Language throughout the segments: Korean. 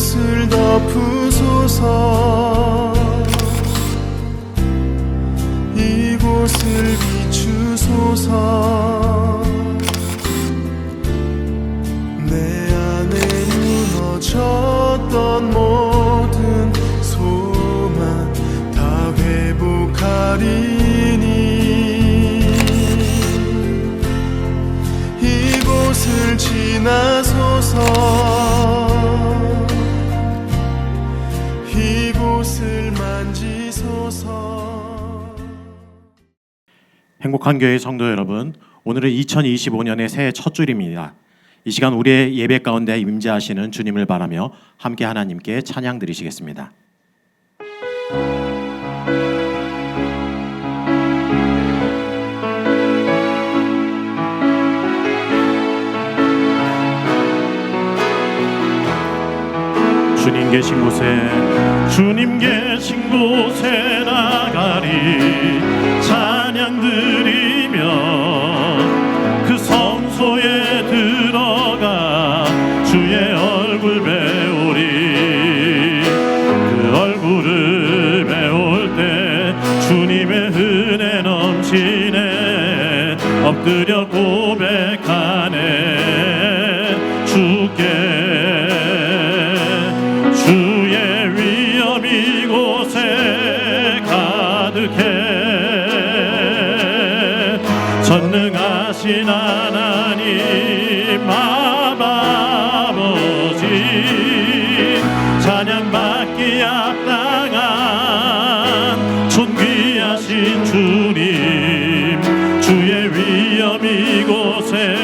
이곳을 덮으소서. 이곳을 비추소서. 내 안에 무너졌던 모든 소망 다 회복하리니 이곳을 지나소서. 이곳을 만지소서. 행복한 교회 성도 여러분, 오늘은 2025년의 새해 첫 주일입니다. 이 시간 우리의 예배 가운데 임재하시는 주님을 바라며 함께 하나님께 찬양 드리시겠습니다. 주님 계신 곳에, 주님 계신 곳에 나가리 찬양 드리며 그 성소에 들어가 주의 얼굴 배우리. 그 얼굴을 배울 때 주님의 은혜 넘치네. 엎드려 고백하네. 주께 주의 위엄 이곳에 가득해. 전능하신 하나님 아버지, 찬양받기 합당한 존귀하신 주님, 주의 위엄 이곳에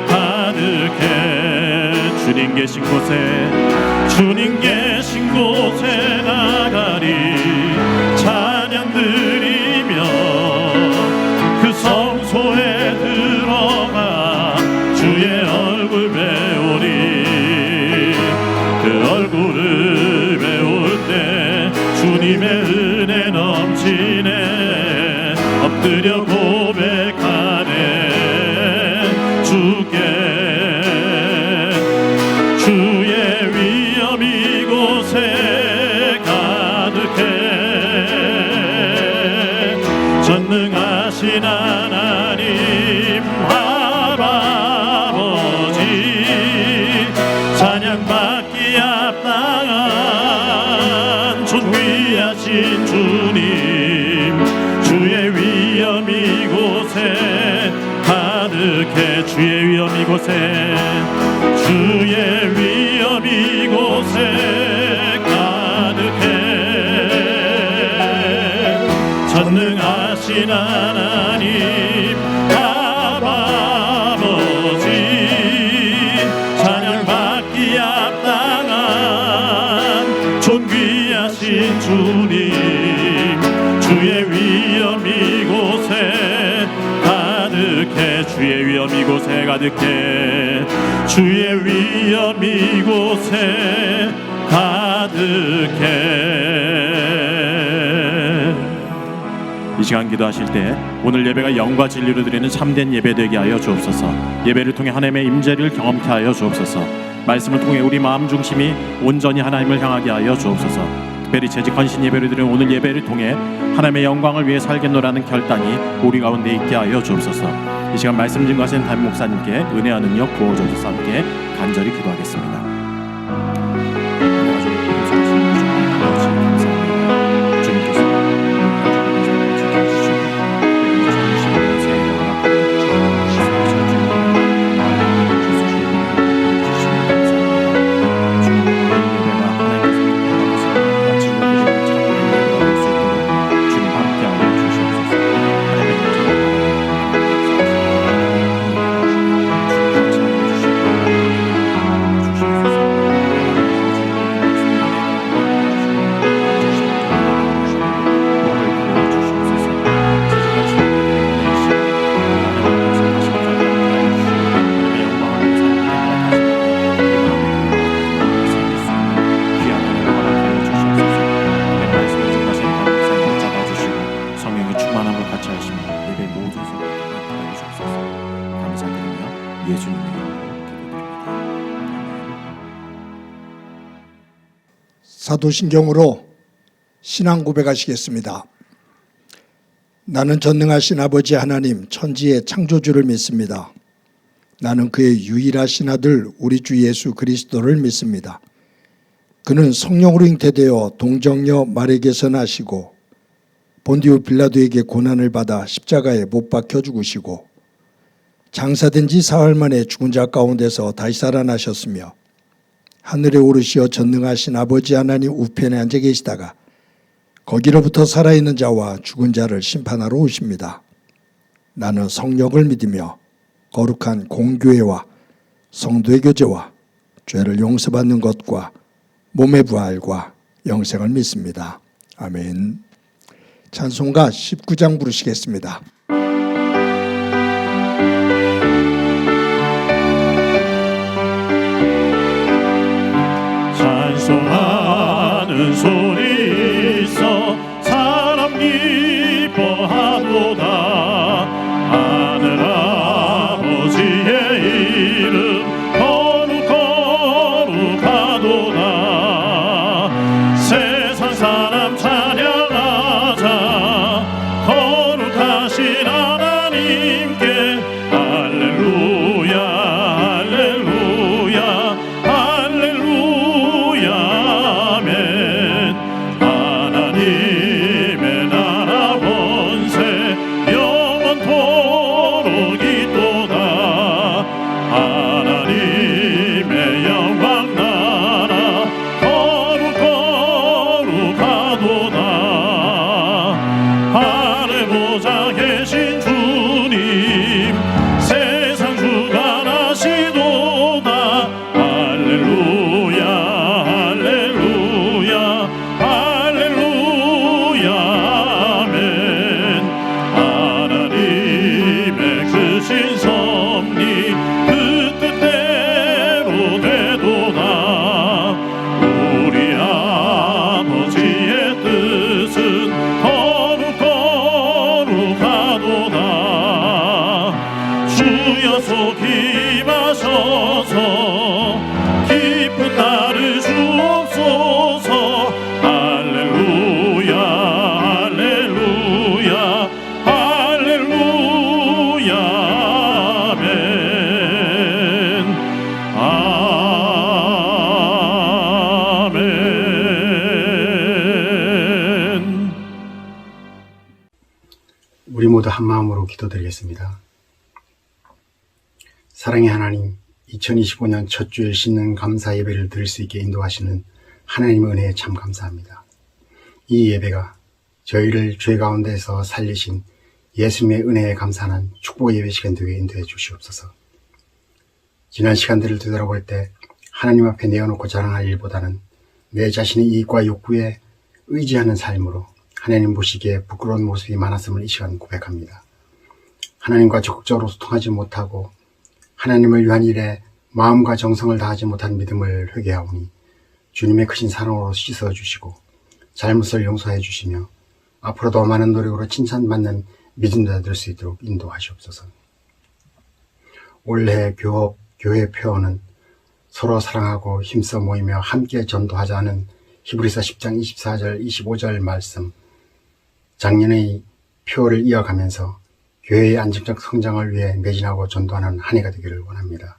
가득해. 주님 계신 곳에, 주님 계신 곳에 나가리 찬양 드리며 그 성소에 들어가 주의 얼굴 배우리. 그 얼굴을 배울 때 주님의 은혜 넘치네. 엎드려 고백하네. 주께 주의 위엄 이곳에 가득해. 전능하신 하나님 아버지, 찬양받기 합당한 존귀하신 주님, 주의 위엄 이곳에 가득해. 주의 위엄 이곳에, 주의 위엄 이곳에 가득해. 전능하신 하나님 아버지, 찬양받기 합당한 존귀하신 주님, 주의 위엄 이곳에 가득해. 주의 위엄 이곳에 가득해. 주의 위엄 이곳에 가득해. 이 시간 기도하실 때 오늘 예배가 영과 진리로 드리는 참된 예배 되게 하여 주옵소서. 예배를 통해 하나님의 임재를 경험케 하여 주옵소서. 말씀을 통해 우리 마음 중심이 온전히 하나님을 향하게 하여 주옵소서. 특별히 재직 헌신 예배를 드리는 오늘 예배를 통해 하나님의 영광을 위해 살겠노라는 결단이 우리 가운데 있게 하여 주옵소서. 이 시간 말씀 증거하신 담임 목사님께 은혜와 능력 부어주셔서 함께 간절히 기도하겠습니다. 사도신경으로 신앙 고백하시겠습니다. 나는 전능하신 아버지 하나님 천지의 창조주를 믿습니다. 나는 그의 유일하신 아들 우리 주 예수 그리스도를 믿습니다. 그는 성령으로 잉태되어 동정녀 마리아에게서 나시고 본디오 빌라도에게 고난을 받아 십자가에 못 박혀 죽으시고 장사된 지 사흘 만에 죽은 자 가운데서 다시 살아나셨으며 하늘에 오르시어 전능하신 아버지 하나님 우편에 앉아 계시다가 거기로부터 살아있는 자와 죽은 자를 심판하러 오십니다. 나는 성령을 믿으며 거룩한 공교회와 성도의 교제와 죄를 용서받는 것과 몸의 부활과 영생을 믿습니다. 아멘. 찬송가 19장 부르시겠습니다. 찬송하는 소리 있어 사람 기뻐하도다. 하늘 아버지의 이름 거룩하도다. 세상 사람 찬양하자. 거룩하신 하나님께 할렐루야 할렐루야 할렐루야 아멘. 하나님의 나라 권세 영원토록 있도다. 하나님의 영광 나라 거룩하도다. 하늘 보좌 계신 주님 세상 주가 나시도다. 할렐루야 할렐루야 할렐루야 아멘. 하나님의 크신 섭리 그 뜻대로 되도다. 우리 아버지의 뜻은 거룩하도다. 주여 속히 임하셔서 깊은 나를 주옵소서. 할렐루야 할렐루야 할렐루야 아멘 아멘. 우리 모두 한 마음으로 기도드리겠습니다. 사랑의 하나님, 2025년 첫 주일 씻는 감사 예배를 드릴 수 있게 인도하시는 하나님의 은혜에 참 감사합니다. 이 예배가 저희를 죄 가운데서 살리신 예수님의 은혜에 감사하는 축복 예배 시간 되게 인도해 주시옵소서. 지난 시간들을 되돌아볼 때 하나님 앞에 내어놓고 자랑할 일보다는 내 자신의 이익과 욕구에 의지하는 삶으로 하나님 보시기에 부끄러운 모습이 많았음을 이 시간 고백합니다. 하나님과 적극적으로 소통하지 못하고 하나님을 위한 일에 마음과 정성을 다하지 못한 믿음을 회개하오니 주님의 크신 사랑으로 씻어주시고 잘못을 용서해 주시며 앞으로도 많은 노력으로 칭찬받는 믿음자 될 수 있도록 인도하시옵소서. 올해 교회 표어는 서로 사랑하고 힘써 모이며 함께 전도하자는 히브리서 10장 24절 25절 말씀, 작년의 표어를 이어가면서 교회의 안정적 성장을 위해 매진하고 전도하는 한 해가 되기를 원합니다.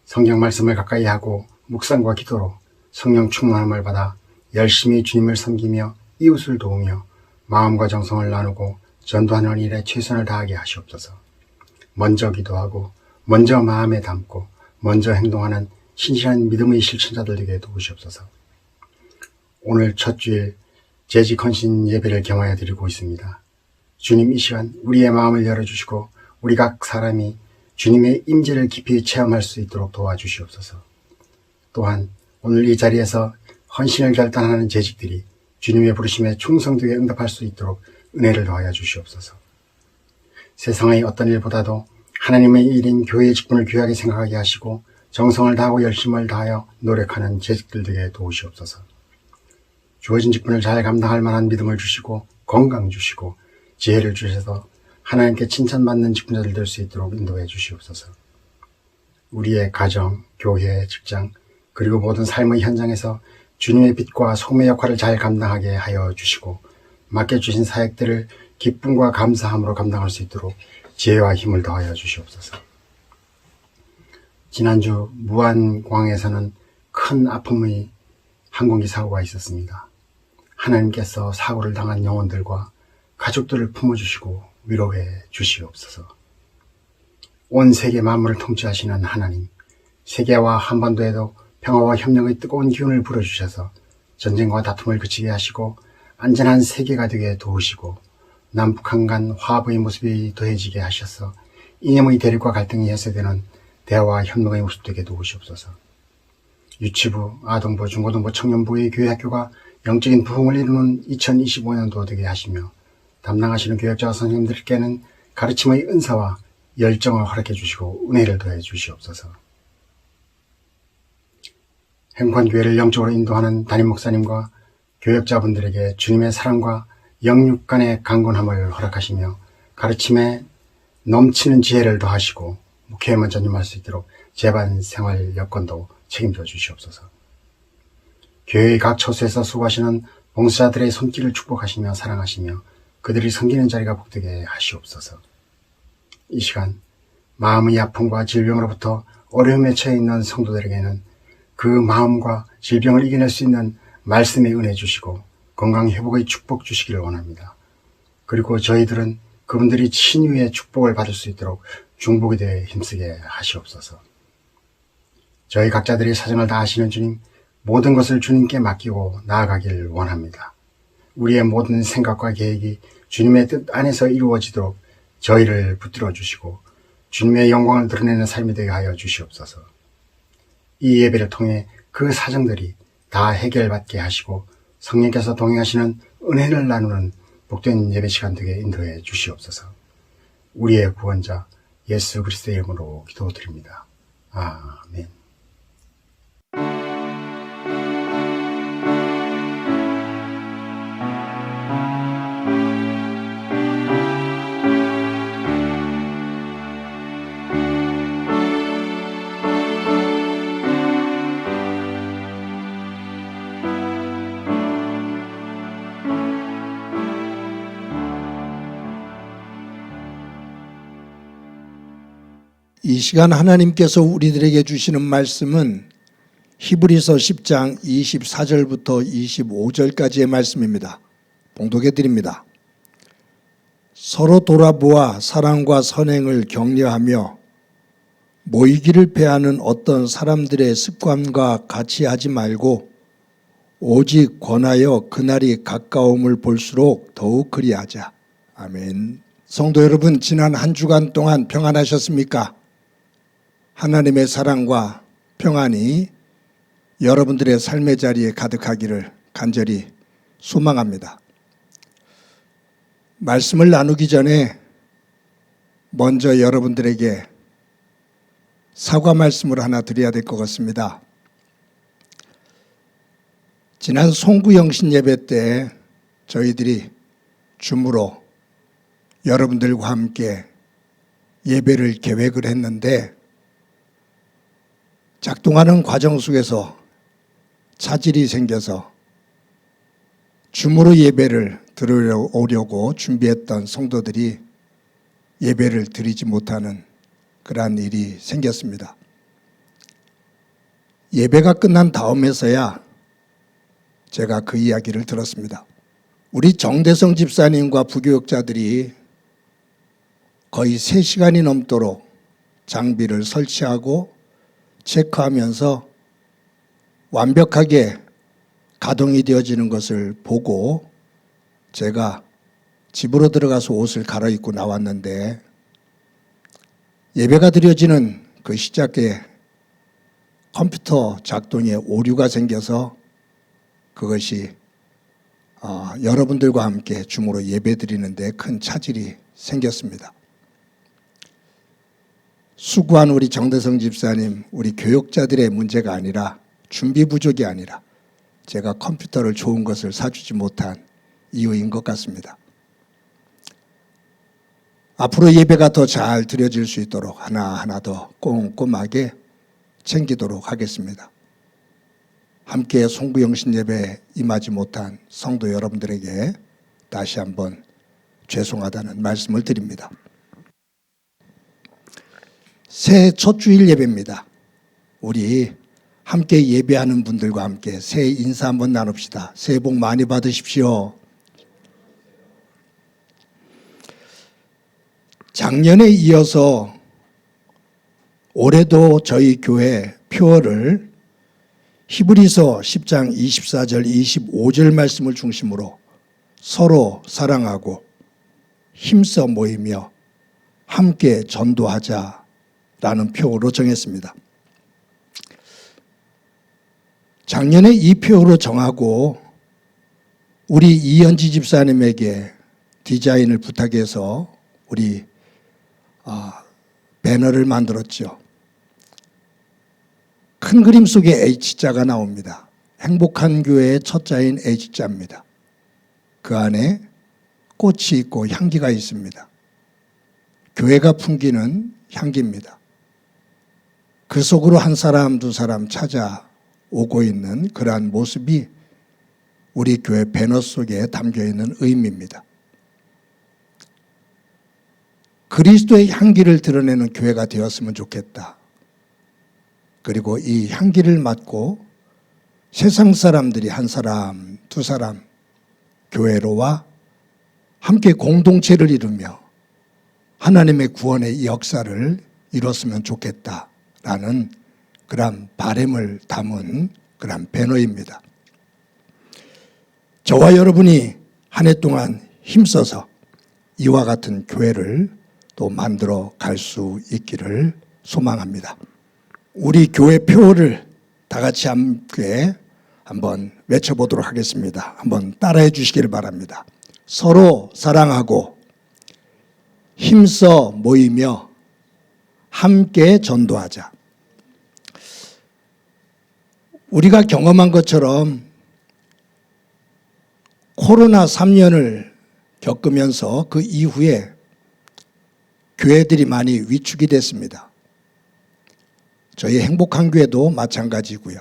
성경 말씀을 가까이 하고 묵상과 기도로 성령 충만함을 받아 열심히 주님을 섬기며 이웃을 도우며 마음과 정성을 나누고 전도하는 일에 최선을 다하게 하시옵소서. 먼저 기도하고 먼저 마음에 담고 먼저 행동하는 신실한 믿음의 실천자들 되게 도우시옵소서. 오늘 첫 주일 재직 헌신 예배를 경화해 드리고 있습니다. 주님, 이 시간 우리의 마음을 열어주시고 우리 각 사람이 주님의 임재를 깊이 체험할 수 있도록 도와주시옵소서. 또한 오늘 이 자리에서 헌신을 결단하는 재직들이 주님의 부르심에 충성되게 응답할 수 있도록 은혜를 더하여 주시옵소서. 세상의 어떤 일보다도 하나님의 일인 교회의 직분을 귀하게 생각하게 하시고 정성을 다하고 열심을 다하여 노력하는 재직들 되게 도우시옵소서. 주어진 직분을 잘 감당할 만한 믿음을 주시고 건강 주시고 지혜를 주셔서 하나님께 칭찬받는 직분자들 될 수 있도록 인도해 주시옵소서. 우리의 가정, 교회, 직장 그리고 모든 삶의 현장에서 주님의 빛과 소금의 역할을 잘 감당하게 하여 주시고 맡겨주신 사역들을 기쁨과 감사함으로 감당할 수 있도록 지혜와 힘을 더하여 주시옵소서. 지난주 무안광에서는 큰 아픔의 항공기 사고가 있었습니다. 하나님께서 사고를 당한 영혼들과 가족들을 품어주시고 위로해 주시옵소서. 온 세계 만물을 통치하시는 하나님, 세계와 한반도에도 평화와 협력의 뜨거운 기운을 불어주셔서 전쟁과 다툼을 그치게 하시고 안전한 세계가 되게 도우시고 남북한 간 화합의 모습이 더해지게 하셔서 이념의 대립과 갈등이 해소되는 대화와 협력의 모습 되게 도우시옵소서. 유치부, 아동부, 중고등부, 청년부의 교회학교가 영적인 부흥을 이루는 2025년도 되게 하시며 담당하시는 교역자와 선생님들께는 가르침의 은사와 열정을 허락해 주시고 은혜를 더해 주시옵소서. 행복교회를 영적으로 인도하는 담임 목사님과 교역자분들에게 주님의 사랑과 영육 간의 강건함을 허락하시며 가르침에 넘치는 지혜를 더하시고 목회에만 전념할 수 있도록 재반 생활 여건도 책임져 주시옵소서. 교회의 각 처소에서 수고하시는 봉사자들의 손길을 축복하시며 사랑하시며 그들이 섬기는 자리가 복되게 하시옵소서. 이 시간 마음의 아픔과 질병으로부터 어려움에 처해 있는 성도들에게는 그 마음과 질병을 이겨낼 수 있는 말씀의 은혜 주시고 건강 회복의 축복 주시기를 원합니다. 그리고 저희들은 그분들이 친유의 축복을 받을 수 있도록 중복이 되어 힘쓰게 하시옵소서. 저희 각자들이 사정을 다 아시는 주님, 모든 것을 주님께 맡기고 나아가길 원합니다. 우리의 모든 생각과 계획이 주님의 뜻 안에서 이루어지도록 저희를 붙들어 주시고 주님의 영광을 드러내는 삶이 되게 하여 주시옵소서. 이 예배를 통해 그 사정들이 다 해결받게 하시고 성령께서 동행하시는 은혜를 나누는 복된 예배 시간 되게 인도해 주시옵소서. 우리의 구원자 예수 그리스도의 이름으로 기도드립니다. 아멘. 이 시간 하나님께서 우리들에게 주시는 말씀은 히브리서 10장 24절부터 25절까지의 말씀입니다. 봉독해 드립니다. 서로 돌아보아 사랑과 선행을 격려하며 모이기를 패하는 어떤 사람들의 습관과 같이 하지 말고 오직 권하여 그날이 가까움을 볼수록 더욱 그리하자. 아멘. 성도 여러분, 지난 한 주간 동안 평안하셨습니까? 하나님의 사랑과 평안이 여러분들의 삶의 자리에 가득하기를 간절히 소망합니다. 말씀을 나누기 전에 먼저 여러분들에게 사과 말씀을 하나 드려야 될 것 같습니다. 지난 송구영신 예배 때 저희들이 줌으로 여러분들과 함께 예배를 계획을 했는데 작동하는 과정 속에서 차질이 생겨서 줌으로 예배를 들어오려고 준비했던 성도들이 예배를 드리지 못하는 그러한 일이 생겼습니다. 예배가 끝난 다음에서야 제가 그 이야기를 들었습니다. 우리 정대성 집사님과 부교역자들이 거의 3시간이 넘도록 장비를 설치하고 체크하면서 완벽하게 가동이 되어지는 것을 보고 제가 집으로 들어가서 옷을 갈아입고 나왔는데 예배가 드려지는 그 시작에 컴퓨터 작동에 오류가 생겨서 그것이 여러분들과 함께 줌으로 예배 드리는데 큰 차질이 생겼습니다. 수고한 우리 정대성 집사님, 우리 교역자들의 문제가 아니라 준비 부족이 아니라 제가 컴퓨터를 좋은 것을 사주지 못한 이유인 것 같습니다. 앞으로 예배가 더 잘 드려질 수 있도록 하나하나 더 꼼꼼하게 챙기도록 하겠습니다. 함께 송구영신 예배에 임하지 못한 성도 여러분들에게 다시 한번 죄송하다는 말씀을 드립니다. 새해 첫 주일 예배입니다. 우리 함께 예배하는 분들과 함께 새해 인사 한번 나눕시다. 새해 복 많이 받으십시오. 작년에 이어서 올해도 저희 교회 표어를 히브리서 10장 24절 25절 말씀을 중심으로 서로 사랑하고 힘써 모이며 함께 전도하자라는 표어로 정했습니다. 작년에 이 표어로 정하고 우리 이현지 집사님에게 디자인을 부탁해서 우리 배너를 만들었죠. 큰 그림 속에 H자가 나옵니다. 행복한 교회의 첫자인 H자입니다. 그 안에 꽃이 있고 향기가 있습니다. 교회가 풍기는 향기입니다. 그 속으로 한 사람 두 사람 찾아오고 있는 그러한 모습이 우리 교회 배너 속에 담겨있는 의미입니다. 그리스도의 향기를 드러내는 교회가 되었으면 좋겠다. 그리고 이 향기를 맡고 세상 사람들이 한 사람, 두 사람 교회로 와 함께 공동체를 이루며 하나님의 구원의 역사를 이뤘으면 좋겠다라는 그런 바람을 담은 그런 배너입니다. 저와 여러분이 한 해 동안 힘써서 이와 같은 교회를 또 만들어 갈 수 있기를 소망합니다. 우리 교회 표어를 다 같이 함께 한번 외쳐보도록 하겠습니다. 한번 따라해 주시기를 바랍니다. 서로 사랑하고 힘써 모이며 함께 전도하자. 우리가 경험한 것처럼 코로나 3년을 겪으면서 그 이후에 교회들이 많이 위축이 됐습니다. 저희 행복한 교회도 마찬가지고요.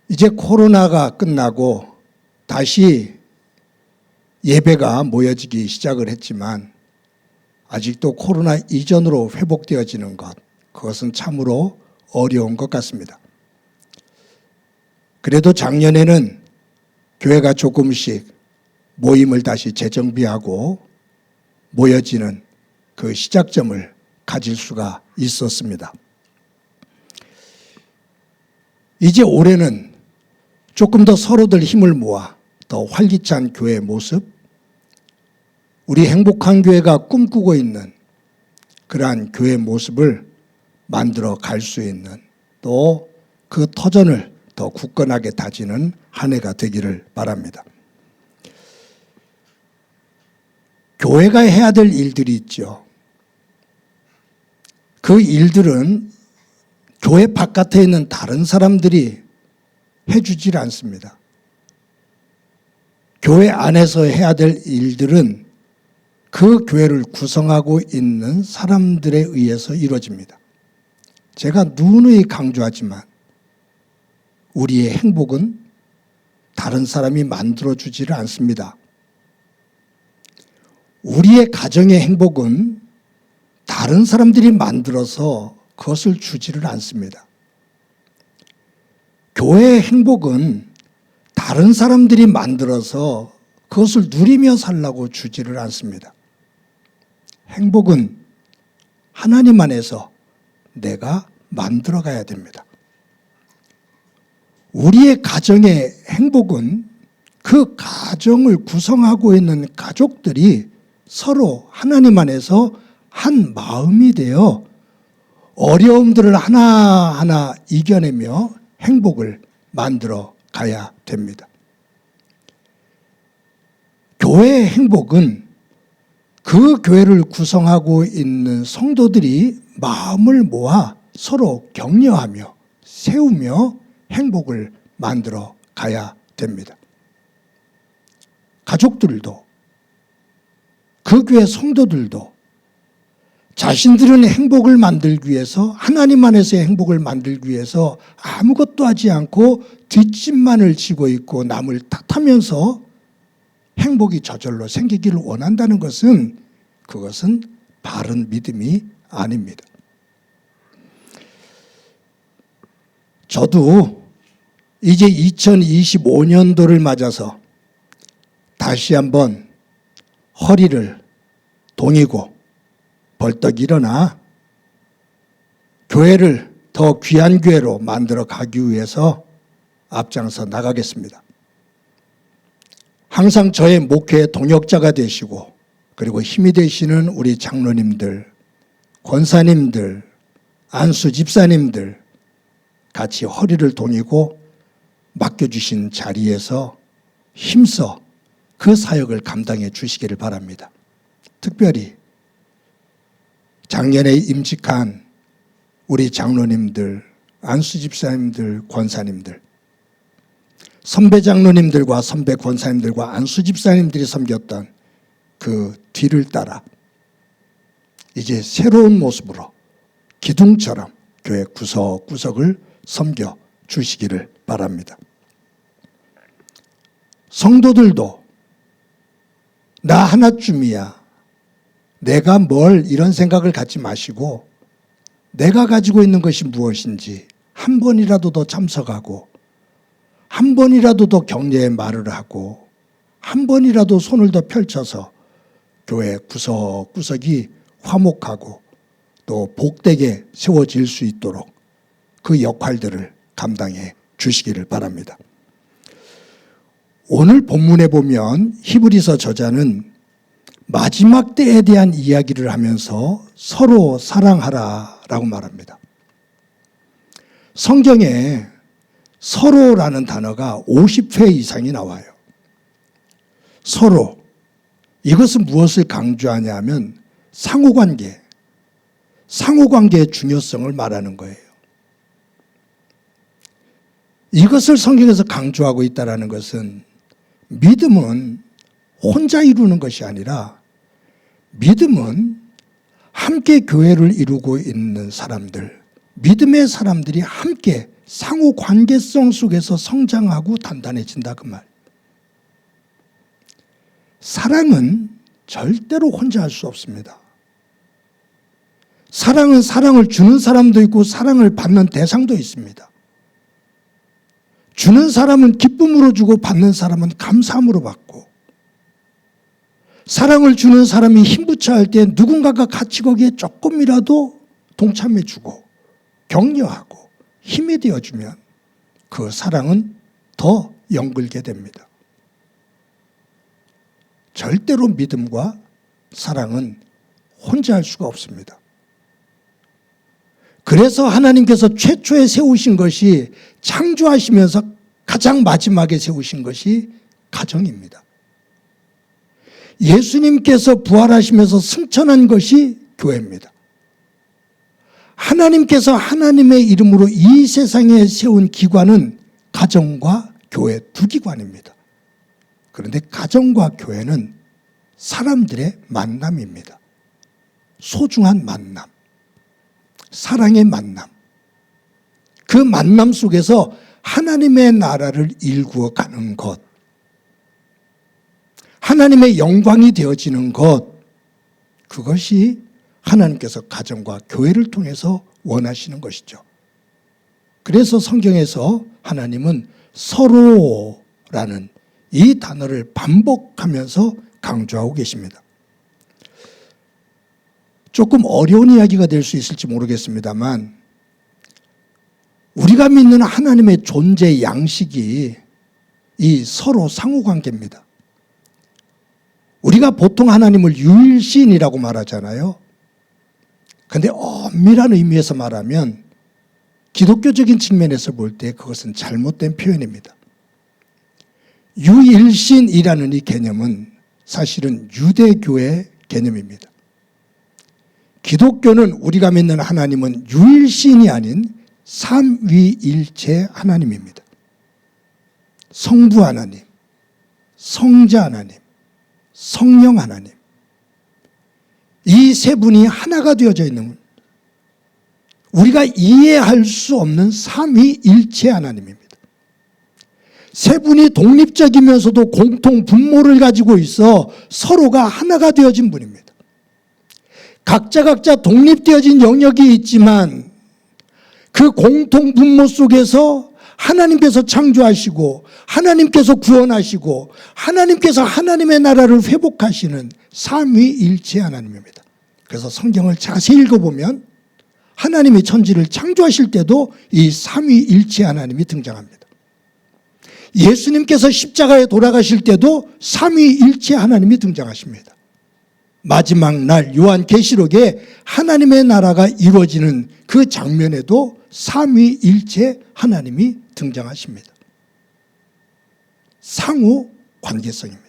이제 코로나가 끝나고 다시 예배가 모여지기 시작을 했지만 아직도 코로나 이전으로 회복되어지는 것, 그것은 참으로 어려운 것 같습니다. 그래도 작년에는 교회가 조금씩 모임을 다시 재정비하고 모여지는 그 시작점을 가질 수가 있었습니다. 이제 올해는 조금 더 서로들 힘을 모아 더 활기찬 교회의 모습, 우리 행복한 교회가 꿈꾸고 있는 그러한 교회의 모습을 만들어 갈 수 있는 또 그 터전을 더 굳건하게 다지는 한 해가 되기를 바랍니다. 교회가 해야 될 일들이 있죠. 그 일들은 교회 바깥에 있는 다른 사람들이 해주질 않습니다. 교회 안에서 해야 될 일들은 그 교회를 구성하고 있는 사람들에 의해서 이루어집니다. 제가 누누이 강조하지만 우리의 행복은 다른 사람이 만들어주지를 않습니다. 우리의 가정의 행복은 다른 사람들이 만들어서 그것을 주지를 않습니다. 교회의 행복은 다른 사람들이 만들어서 그것을 누리며 살라고 주지를 않습니다. 행복은 하나님 안에서 내가 만들어 가야 됩니다. 우리의 가정의 행복은 그 가정을 구성하고 있는 가족들이 서로 하나님 안에서 한 마음이 되어 어려움들을 하나하나 이겨내며 행복을 만들어 가야 됩니다. 교회의 행복은 그 교회를 구성하고 있는 성도들이 마음을 모아 서로 격려하며 세우며 행복을 만들어 가야 됩니다. 가족들도 그 교회 성도들도 자신들은 행복을 만들기 위해서, 하나님 안에서의 행복을 만들기 위해서 아무것도 하지 않고 뒷짐만을 지고 있고 남을 탓하면서 행복이 저절로 생기기를 원한다는 것은, 그것은 바른 믿음이 아닙니다. 저도 이제 2025년도를 맞아서 다시 한번 허리를 동이고 벌떡 일어나 교회를 더 귀한 교회로 만들어 가기 위해서 앞장서 나가겠습니다. 항상 저의 목회의 동역자가 되시고, 그리고 힘이 되시는 우리 장로님들, 권사님들, 안수 집사님들 같이 허리를 동이고 맡겨주신 자리에서 힘써 그 사역을 감당해 주시기를 바랍니다. 특별히 작년에 임직한 우리 장로님들, 안수 집사님들, 권사님들, 선배 장로님들과 선배 권사님들과 안수 집사님들이 섬겼던 그 뒤를 따라 이제 새로운 모습으로 기둥처럼 교회 구석구석을 섬겨 주시기를 바랍니다. 성도들도 나 하나쯤이야, 내가 뭘, 이런 생각을 갖지 마시고 내가 가지고 있는 것이 무엇인지 한 번이라도 더 참석하고, 한 번이라도 더 격려의 말을 하고, 한 번이라도 손을 더 펼쳐서 교회 구석구석이 화목하고 또 복되게 세워질 수 있도록 그 역할들을 감당해 주시기를 바랍니다. 오늘 본문에 보면 히브리서 저자는 마지막 때에 대한 이야기를 하면서 서로 사랑하라라고 말합니다. 성경에 서로라는 단어가 50회 이상이 나와요. 서로. 이것은 무엇을 강조하냐 하면 상호관계, 상호관계의 중요성을 말하는 거예요. 이것을 성경에서 강조하고 있다는 것은, 믿음은 혼자 이루는 것이 아니라 믿음은 함께 교회를 이루고 있는 사람들, 믿음의 사람들이 함께 상호관계성 속에서 성장하고 단단해진다, 그 말. 사랑은 절대로 혼자 할 수 없습니다. 사랑은 사랑을 주는 사람도 있고 사랑을 받는 대상도 있습니다. 주는 사람은 기쁨으로 주고 받는 사람은 감사함으로 받고, 사랑을 주는 사람이 힘부처 할 때 누군가가 같이 거기에 조금이라도 동참해 주고 격려하고 힘이 되어주면 그 사랑은 더 연글게 됩니다. 절대로 믿음과 사랑은 혼자 할 수가 없습니다. 그래서 하나님께서 최초에 세우신 것이, 창조하시면서 가장 마지막에 세우신 것이 가정입니다. 예수님께서 부활하시면서 승천한 것이 교회입니다. 하나님께서 하나님의 이름으로 이 세상에 세운 기관은 가정과 교회 두 기관입니다. 그런데 가정과 교회는 사람들의 만남입니다. 소중한 만남, 사랑의 만남. 그 만남 속에서 하나님의 나라를 일구어가는 것, 하나님의 영광이 되어지는 것, 그것이 하나님께서 가정과 교회를 통해서 원하시는 것이죠. 그래서 성경에서 하나님은 서로라는 이 단어를 반복하면서 강조하고 계십니다. 조금 어려운 이야기가 될 수 있을지 모르겠습니다만, 우리가 믿는 하나님의 존재 양식이 이 서로 상호관계입니다. 우리가 보통 하나님을 유일신이라고 말하잖아요. 그런데 엄밀한 의미에서 말하면 기독교적인 측면에서 볼 때 그것은 잘못된 표현입니다. 유일신이라는 이 개념은 사실은 유대교의 개념입니다. 기독교는, 우리가 믿는 하나님은 유일신이 아닌 삼위일체 하나님입니다. 성부 하나님, 성자 하나님, 성령 하나님. 이 세 분이 하나가 되어져 있는, 우리가 이해할 수 없는 삼위일체 하나님입니다. 세 분이 독립적이면서도 공통 분모를 가지고 있어 서로가 하나가 되어진 분입니다. 각자 독립되어진 영역이 있지만 그 공통 분모 속에서 하나님께서 창조하시고 하나님께서 구원하시고 하나님께서 하나님의 나라를 회복하시는 삼위일체 하나님입니다. 그래서 성경을 자세히 읽어보면 하나님이 천지를 창조하실 때도 이 삼위일체 하나님이 등장합니다. 예수님께서 십자가에 돌아가실 때도 삼위일체 하나님이 등장하십니다. 마지막 날 요한계시록에 하나님의 나라가 이루어지는 그 장면에도 삼위일체 하나님이 등장하십니다. 상호 관계성입니다.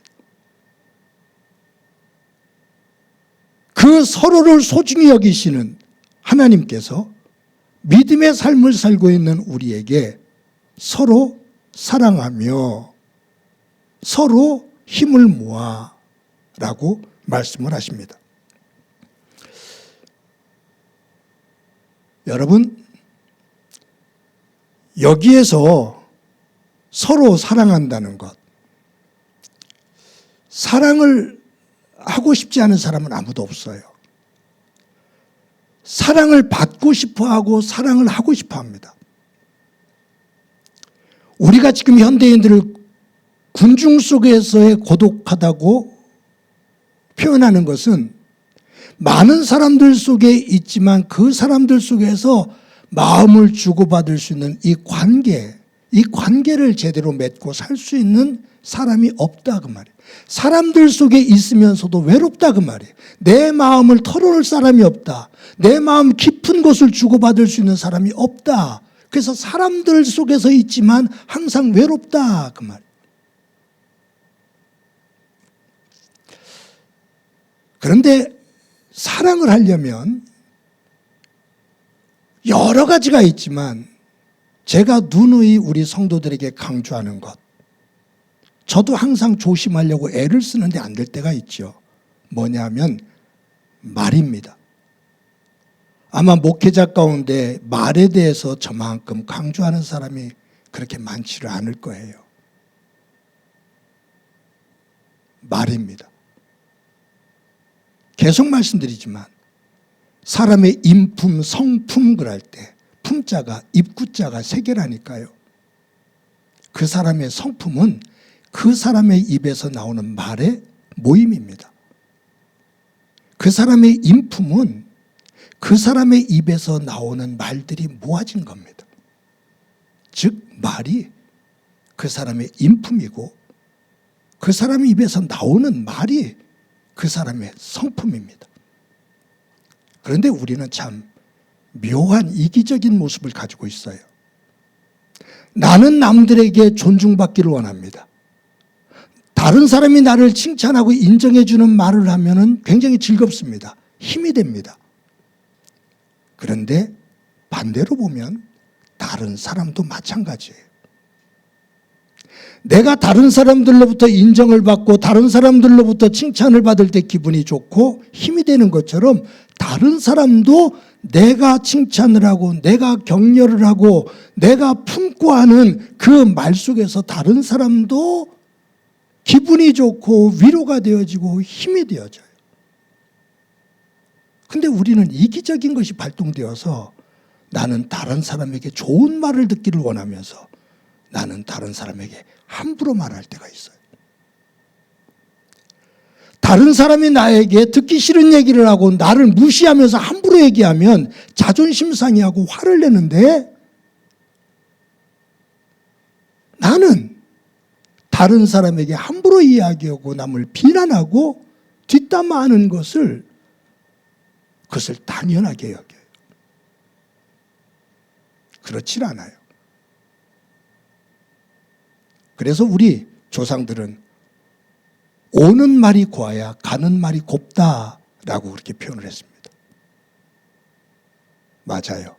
그 서로를 소중히 여기시는 하나님께서 믿음의 삶을 살고 있는 우리에게 서로 사랑하며 서로 힘을 모아라고 말씀을 하십니다. 여러분, 여기에서 서로 사랑한다는 것, 사랑을 하고 싶지 않은 사람은 아무도 없어요. 사랑을 받고 싶어 하고 사랑을 하고 싶어 합니다. 우리가 지금 현대인들을 군중 속에서의 고독하다고 표현하는 것은 많은 사람들 속에 있지만 그 사람들 속에서 마음을 주고받을 수 있는 이 관계를 제대로 맺고 살 수 있는 사람이 없다 그 말이에요. 사람들 속에 있으면서도 외롭다 그 말이에요. 내 마음을 털어놓을 사람이 없다. 내 마음 깊은 곳을 주고받을 수 있는 사람이 없다. 그래서 사람들 속에서 있지만 항상 외롭다 그 말이에요. 그런데 사랑을 하려면 여러 가지가 있지만 제가 누누이 우리 성도들에게 강조하는 것, 저도 항상 조심하려고 애를 쓰는데 안 될 때가 있죠. 뭐냐면 말입니다. 아마 목회자 가운데 말에 대해서 저만큼 강조하는 사람이 그렇게 많지를 않을 거예요. 말입니다. 계속 말씀드리지만 사람의 인품, 성품 그럴 때 품자가, 입구자가 3개라니까요. 그 사람의 성품은 그 사람의 입에서 나오는 말의 모임입니다. 그 사람의 인품은 그 사람의 입에서 나오는 말들이 모아진 겁니다. 즉 말이 그 사람의 인품이고 그 사람의 입에서 나오는 말이 그 사람의 성품입니다. 그런데 우리는 참 묘한 이기적인 모습을 가지고 있어요. 나는 남들에게 존중받기를 원합니다. 다른 사람이 나를 칭찬하고 인정해 주는 말을 하면 굉장히 즐겁습니다. 힘이 됩니다. 그런데 반대로 보면 다른 사람도 마찬가지예요. 내가 다른 사람들로부터 인정을 받고 다른 사람들로부터 칭찬을 받을 때 기분이 좋고 힘이 되는 것처럼 다른 사람도 내가 칭찬을 하고 내가 격려를 하고 내가 품고 하는 그 말 속에서 다른 사람도 기분이 좋고 위로가 되어지고 힘이 되어져요. 근데 우리는 이기적인 것이 발동되어서 나는 다른 사람에게 좋은 말을 듣기를 원하면서 나는 다른 사람에게 함부로 말할 때가 있어요. 다른 사람이 나에게 듣기 싫은 얘기를 하고 나를 무시하면서 함부로 얘기하면 자존심 상해하고 화를 내는데 나는 다른 사람에게 함부로 이야기하고 남을 비난하고 뒷담화하는 것을 그것을 당연하게 여겨요. 그렇지 않아요. 그래서 우리 조상들은 오는 말이 고와야 가는 말이 곱다라고 그렇게 표현을 했습니다. 맞아요.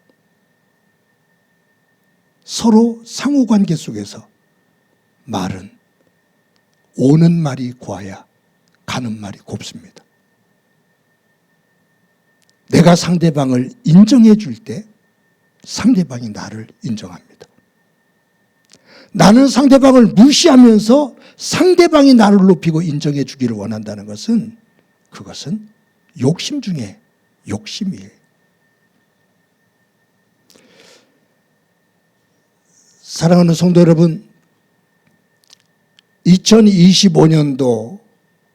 서로 상호관계 속에서 말은 오는 말이 고와야 가는 말이 곱습니다. 내가 상대방을 인정해 줄 때 상대방이 나를 인정합니다. 나는 상대방을 무시하면서 상대방이 나를 높이고 인정해 주기를 원한다는 것은 그것은 욕심 중에 욕심이에요. 사랑하는 성도 여러분, 2025년도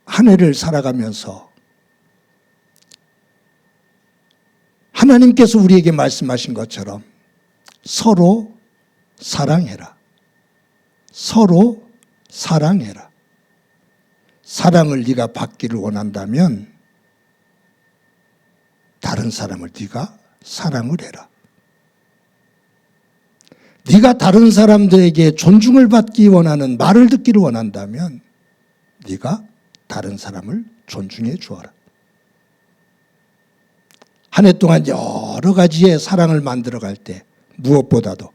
한 해를 살아가면서 하나님께서 우리에게 말씀하신 것처럼 서로 사랑해라. 서로 사랑해라. 사랑을 네가 받기를 원한다면 다른 사람을 네가 사랑을 해라. 네가 다른 사람들에게 존중을 받기 원하는, 말을 듣기를 원한다면 네가 다른 사람을 존중해 주어라. 한 해 동안 여러 가지의 사랑을 만들어갈 때 무엇보다도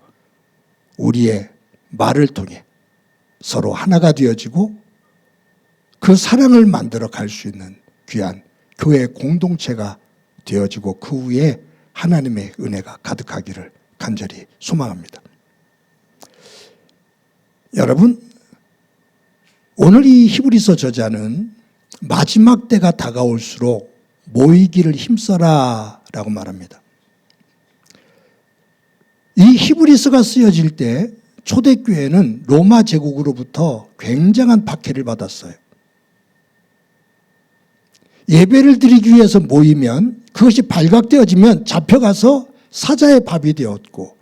우리의 말을 통해 서로 하나가 되어지고 그 사랑을 만들어 갈 수 있는 귀한 교회 공동체가 되어지고 그 후에 하나님의 은혜가 가득하기를 간절히 소망합니다. 여러분, 오늘 이 히브리서 저자는 마지막 때가 다가올수록 모이기를 힘써라 라고 말합니다. 이 히브리서가 쓰여질 때 초대교회는 로마 제국으로부터 굉장한 박해를 받았어요. 예배를 드리기 위해서 모이면 그것이 발각되어지면 잡혀가서 사자의 밥이 되었고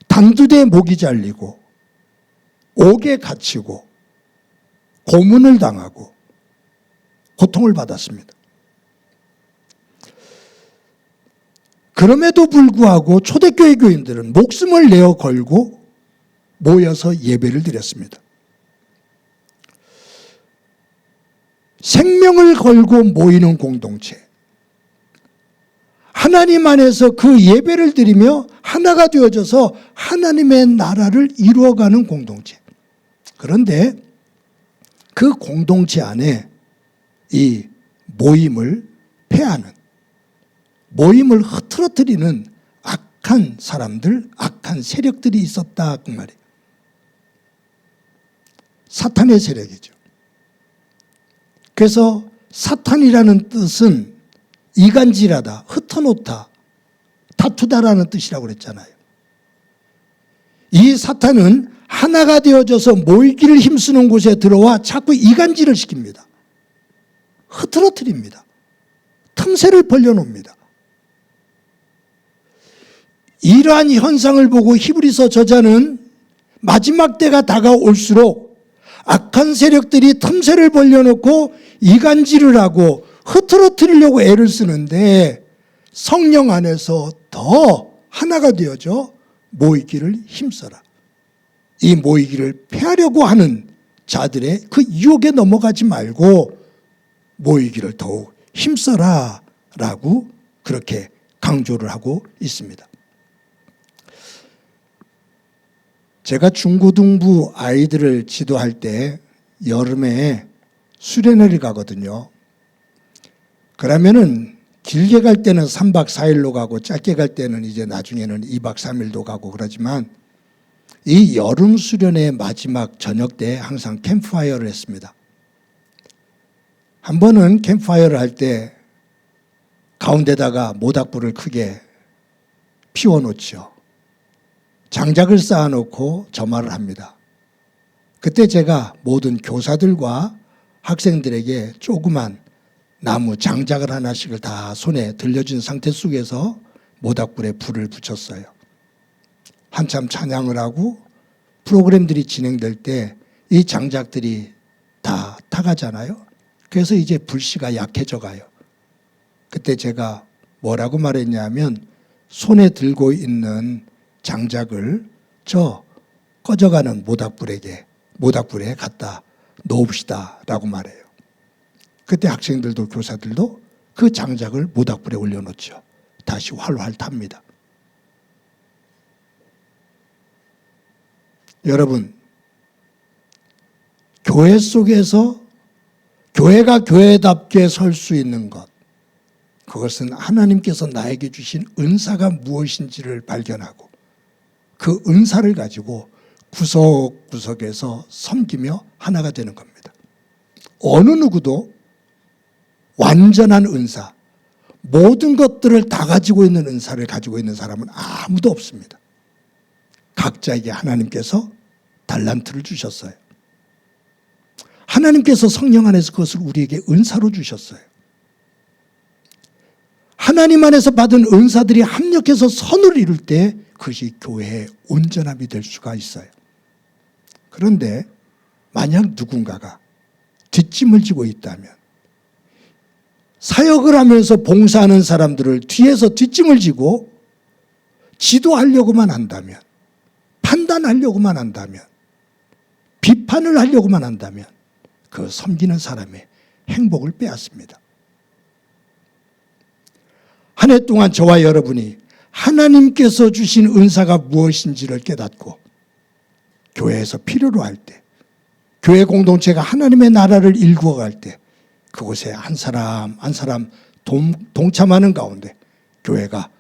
단두대에 목이 잘리고 옥에 갇히고 고문을 당하고 고통을 받았습니다. 그럼에도 불구하고 초대교회 교인들은 목숨을 내어 걸고 모여서 예배를 드렸습니다. 생명을 걸고 모이는 공동체, 하나님 안에서 그 예배를 드리며 하나가 되어져서 하나님의 나라를 이루어가는 공동체. 그런데 그 공동체 안에 이 모임을 폐하는, 모임을 흐트러뜨리는 악한 사람들, 악한 세력들이 있었다 그 말이에요. 사탄의 세력이죠. 그래서 사탄이라는 뜻은 이간질하다, 흩어놓다, 다투다라는 뜻이라고 그랬잖아요. 이 사탄은 하나가 되어져서 모이기를 힘쓰는 곳에 들어와 자꾸 이간질을 시킵니다. 흐트러뜨립니다. 틈새를 벌려놓습니다. 이러한 현상을 보고 히브리서 저자는 마지막 때가 다가올수록 악한 세력들이 틈새를 벌려놓고 이간질을 하고 흐트러뜨리려고 애를 쓰는데 성령 안에서 더 하나가 되어져 모이기를 힘써라. 이 모이기를 폐하려고 하는 자들의 그 유혹에 넘어가지 말고 모이기를 더욱 힘써라 라고 그렇게 강조를 하고 있습니다. 제가 중고등부 아이들을 지도할 때 여름에 수련회를 가거든요. 그러면은 길게 갈 때는 3박 4일로 가고 짧게 갈 때는 이제 나중에는 2박 3일도 가고 그러지만 이 여름 수련회 마지막 저녁 때 항상 캠프파이어를 했습니다. 한 번은 캠프파이어를 할 때 가운데다가 모닥불을 크게 피워놓죠. 장작을 쌓아놓고 점화를 합니다. 그때 제가 모든 교사들과 학생들에게 조그만 나무 장작을 하나씩을 다 손에 들려준 상태 속에서 모닥불에 불을 붙였어요. 한참 찬양을 하고 프로그램들이 진행될 때 이 장작들이 다 타가잖아요. 그래서 이제 불씨가 약해져 가요. 그때 제가 뭐라고 말했냐면 손에 들고 있는 장작을 저 꺼져가는 모닥불에 갖다 놓읍시다 라고 말해요. 그때 학생들도 교사들도 그 장작을 모닥불에 올려놓죠. 다시 활활 탑니다. 여러분, 교회 속에서 교회가 교회답게 설 수 있는 것, 그것은 하나님께서 나에게 주신 은사가 무엇인지를 발견하고 그 은사를 가지고 구석구석에서 섬기며 하나가 되는 겁니다. 어느 누구도 완전한 은사, 모든 것들을 다 가지고 있는 은사를 가지고 있는 사람은 아무도 없습니다. 각자에게 하나님께서 달란트를 주셨어요. 하나님께서 성령 안에서 그것을 우리에게 은사로 주셨어요. 하나님 안에서 받은 은사들이 합력해서 선을 이룰 때 그것이 교회의 온전함이 될 수가 있어요. 그런데 만약 누군가가 뒷짐을 지고 있다면, 사역을 하면서 봉사하는 사람들을 뒤에서 뒷짐을 지고 지도하려고만 한다면, 판단하려고만 한다면, 비판을 하려고만 한다면 그 섬기는 사람의 행복을 빼앗습니다. 한 해 동안 저와 여러분이 하나님께서 주신 은사가 무엇인지를 깨닫고 교회에서 필요로 할 때, 교회 공동체가 하나님의 나라를 일구어갈 때 그곳에 한 사람 한 사람 동참하는 가운데 교회가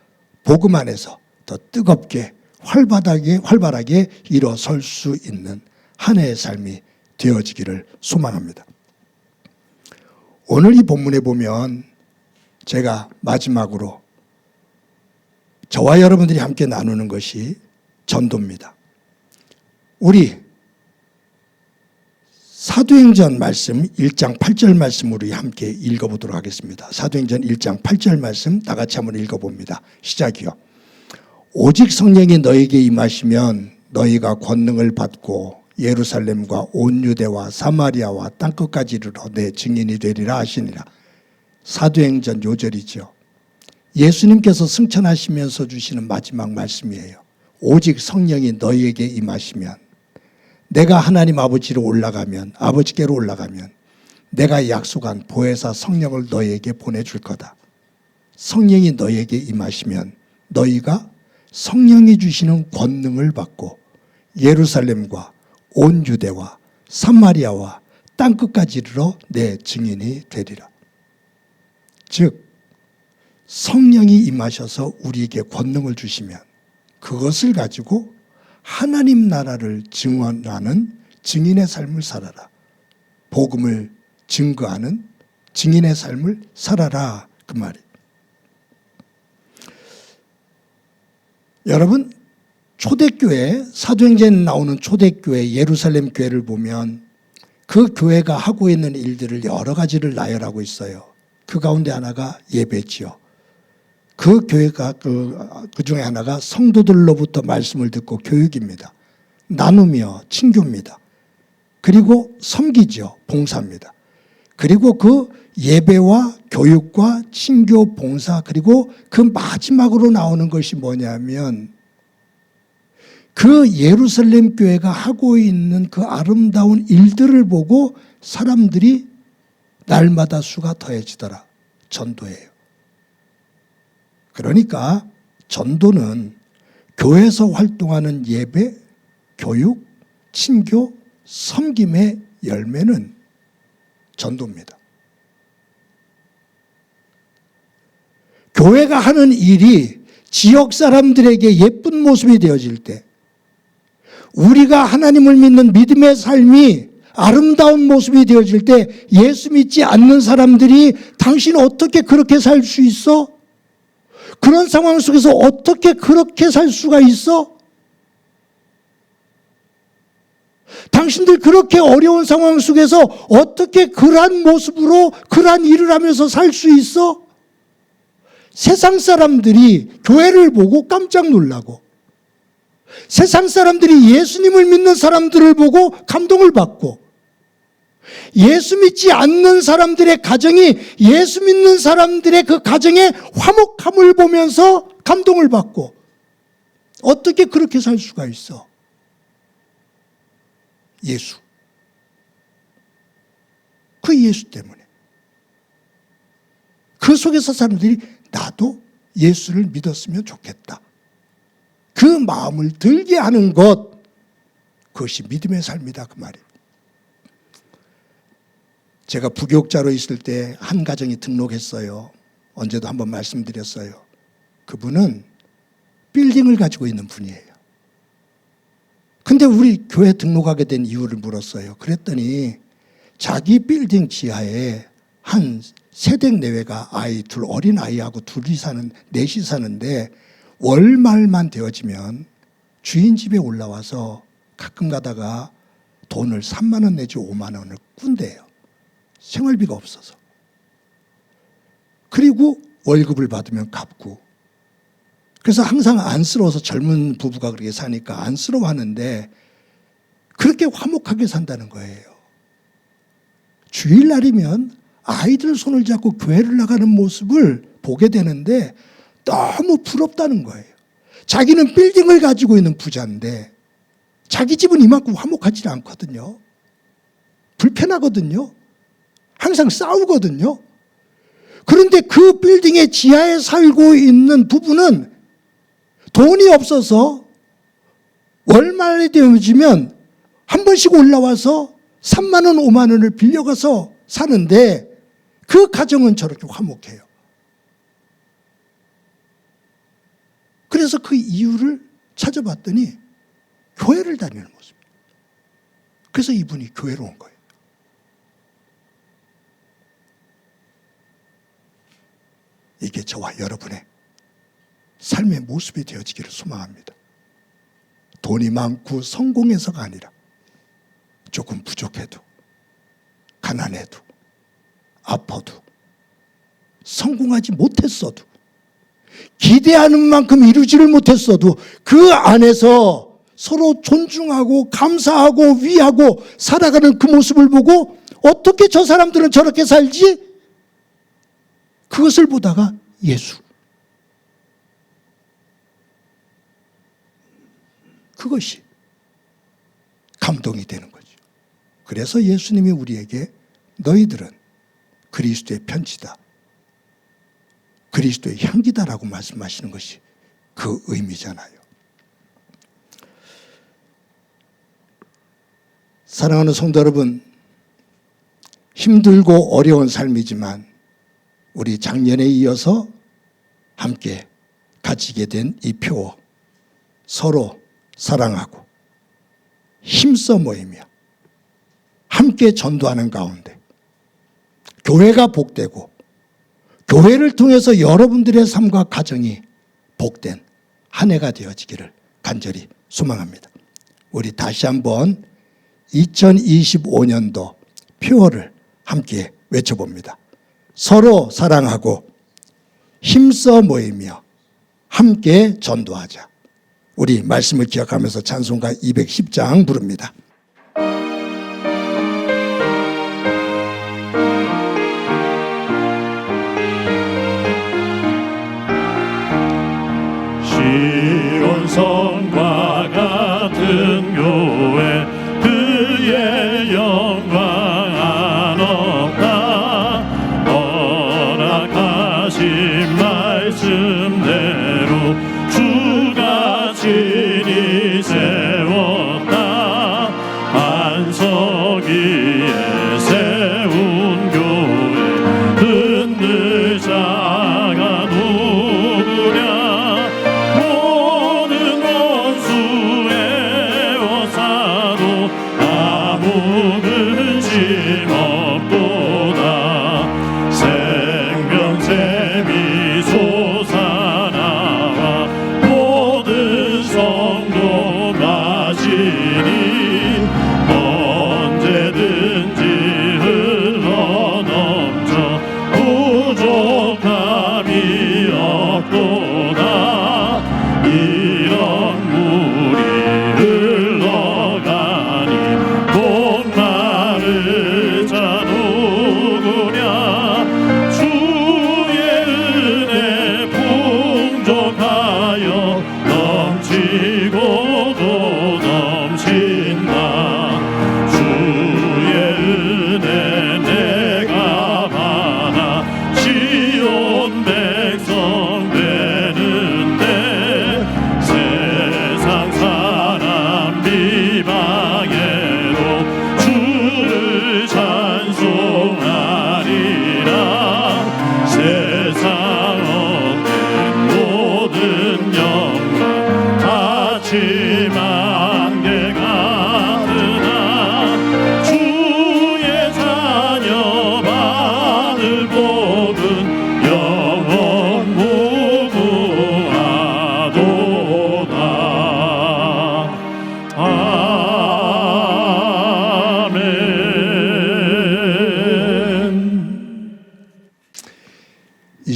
복음 안에서 더 뜨겁게 활발하게 일어설 수 있는 한 해의 삶이 되어지기를 소망합니다. 오늘 이 본문에 보면 제가 마지막으로 저와 여러분들이 함께 나누는 것이 전도입니다. 우리 사도행전 말씀 1장 8절 말씀으로 함께 읽어보도록 하겠습니다. 사도행전 1장 8절 말씀 다 같이 한번 읽어봅니다. 시작이요. 오직 성령이 너에게 임하시면 너희가 권능을 받고 예루살렘과 온 유대와 사마리아와 땅끝까지 이르러 내 증인이 되리라 하시니라. 사도행전 요절이죠. 예수님께서 승천하시면서 주시는 마지막 말씀이에요. 오직 성령이 너희에게 임하시면, 내가 하나님 아버지께로 올라가면 내가 약속한 보혜사 성령을 너희에게 보내줄 거다. 성령이 너희에게 임하시면 너희가 성령이 주시는 권능을 받고 예루살렘과 온 유대와 사마리아와 땅끝까지 이르러 내 증인이 되리라. 즉 성령이 임하셔서 우리에게 권능을 주시면 그것을 가지고 하나님 나라를 증언하는 증인의 삶을 살아라. 복음을 증거하는 증인의 삶을 살아라. 그 말이. 여러분, 초대교회, 사도행전에 나오는 초대교회 예루살렘 교회를 보면 그 교회가 하고 있는 일들을 여러 가지를 나열하고 있어요. 그 가운데 하나가 예배지요. 그 교회가 그 중에 하나가 성도들로부터 말씀을 듣고 교육입니다. 나누며 친교입니다. 그리고 섬기죠. 봉사입니다. 그리고 그 예배와 교육과 친교, 봉사, 그리고 그 마지막으로 나오는 것이 뭐냐면 그 예루살렘 교회가 하고 있는 그 아름다운 일들을 보고 사람들이 날마다 수가 더해지더라. 전도예요. 그러니까 전도는 교회에서 활동하는 예배, 교육, 친교, 섬김의 열매는 전도입니다. 교회가 하는 일이 지역 사람들에게 예쁜 모습이 되어질 때, 우리가 하나님을 믿는 믿음의 삶이 아름다운 모습이 되어질 때 예수 믿지 않는 사람들이 당신 어떻게 그렇게 살 수 있어? 그런 상황 속에서 어떻게 그렇게 살 수가 있어? 당신들 그렇게 어려운 상황 속에서 어떻게 그러한 모습으로 그러한 일을 하면서 살 수 있어? 세상 사람들이 교회를 보고 깜짝 놀라고, 세상 사람들이 예수님을 믿는 사람들을 보고 감동을 받고, 예수 믿지 않는 사람들의 가정이 예수 믿는 사람들의 그 가정의 화목함을 보면서 감동을 받고, 어떻게 그렇게 살 수가 있어? 예수. 그 예수 때문에. 그 속에서 사람들이 나도 예수를 믿었으면 좋겠다. 그 마음을 들게 하는 것, 그것이 믿음의 삶이다. 그 말이에요. 제가 부교육자로 있을 때 한 가정이 등록했어요. 언제도 한번 말씀드렸어요. 그분은 빌딩을 가지고 있는 분이에요. 근데 우리 교회 등록하게 된 이유를 물었어요. 그랬더니 자기 빌딩 지하에 한 세댁 내외가 어린 아이하고 넷이 사는데 월말만 되어지면 주인 집에 올라와서 가끔 가다가 돈을 3만 원 내지 5만 원을 꾼대요. 생활비가 없어서. 그리고 월급을 받으면 갚고. 그래서 항상 안쓰러워서 젊은 부부가 그렇게 사니까 안쓰러워하는데 그렇게 화목하게 산다는 거예요. 주일날이면 아이들 손을 잡고 교회를 나가는 모습을 보게 되는데 너무 부럽다는 거예요. 자기는 빌딩을 가지고 있는 부자인데 자기 집은 이만큼 화목하지 않거든요. 불편하거든요. 항상 싸우거든요. 그런데 그 빌딩의 지하에 살고 있는 부부는 돈이 없어서 월말에 되어지면 한 번씩 올라와서 3만 원, 5만 원을 빌려가서 사는데 그 가정은 저렇게 화목해요. 그래서 그 이유를 찾아봤더니 교회를 다니는 모습이에요. 그래서 이분이 교회로 온 거예요. 이게 저와 여러분의 삶의 모습이 되어지기를 소망합니다. 돈이 많고 성공해서가 아니라 조금 부족해도 가난해도 아파도 성공하지 못했어도 기대하는 만큼 이루지를 못했어도 그 안에서 서로 존중하고 감사하고 위하고 살아가는 그 모습을 보고 어떻게 저 사람들은 저렇게 살지? 그것을 보다가 예수. 그것이 감동이 되는 거죠. 그래서 예수님이 우리에게 너희들은 그리스도의 편지다. 그리스도의 향기다라고 말씀하시는 것이 그 의미잖아요. 사랑하는 성도 여러분, 힘들고 어려운 삶이지만 우리 작년에 이어서 함께 가지게 된 이 표, 서로 사랑하고 힘써 모이며 함께 전도하는 가운데 교회가 복되고 교회를 통해서 여러분들의 삶과 가정이 복된 한 해가 되어지기를 간절히 소망합니다. 우리 다시 한번 2025년도 표어를 함께 외쳐봅니다. 서로 사랑하고 힘써 모이며 함께 전도하자. 우리 말씀을 기억하면서 찬송가 210장 부릅니다. 시온성과 같은 교회 그의 영광 한없다 허락하신 말씀대로 주가 친히 세웠다 반석 위에 세운 교회 흔들 자가 누구랴 모든 원수